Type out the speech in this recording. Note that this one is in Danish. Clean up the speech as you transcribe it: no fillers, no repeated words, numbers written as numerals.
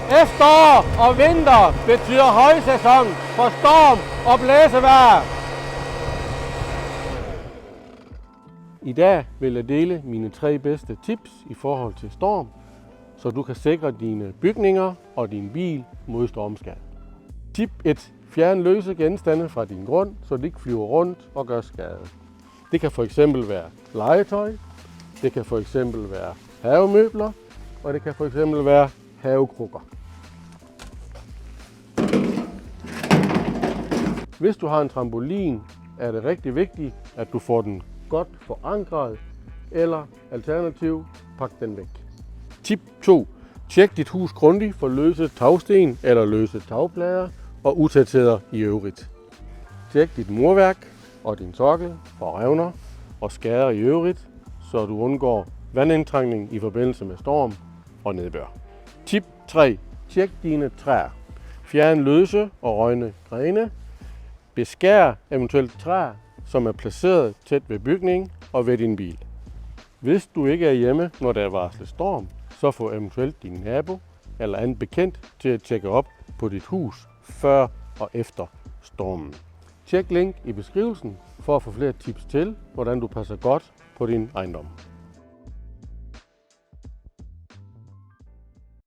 Efterår og vinter betyder højsæson for storm og blæsevejr. I dag vil jeg dele mine 3 bedste tips i forhold til storm, så du kan sikre dine bygninger og din bil mod stormskade. Tip 1. Fjern løse genstande fra din grund, så de ikke flyver rundt og gør skade. Det kan fx være legetøj, det kan fx være havemøbler, og det kan fx være havekrukker. Hvis du har en trampolin, er det rigtig vigtigt, at du får den godt forankret, eller alternativt, pak den væk. Tip 2. Tjek dit hus grundigt for løse tagsten eller løse tagplader og utætheder i øvrigt. Tjek dit murværk og din sokkel for revner og skader i øvrigt, så du undgår vandindtrængning i forbindelse med storm og nedbør. Tip 3. Tjek dine træer. Fjern løse og rådne grene. Beskær eventuelt træer, som er placeret tæt ved bygningen og ved din bil. Hvis du ikke er hjemme, når der er varslet storm, så få eventuelt din nabo eller anden bekendt til at tjekke op på dit hus før og efter stormen. Tjek link i beskrivelsen for at få flere tips til, hvordan du passer godt på din ejendom.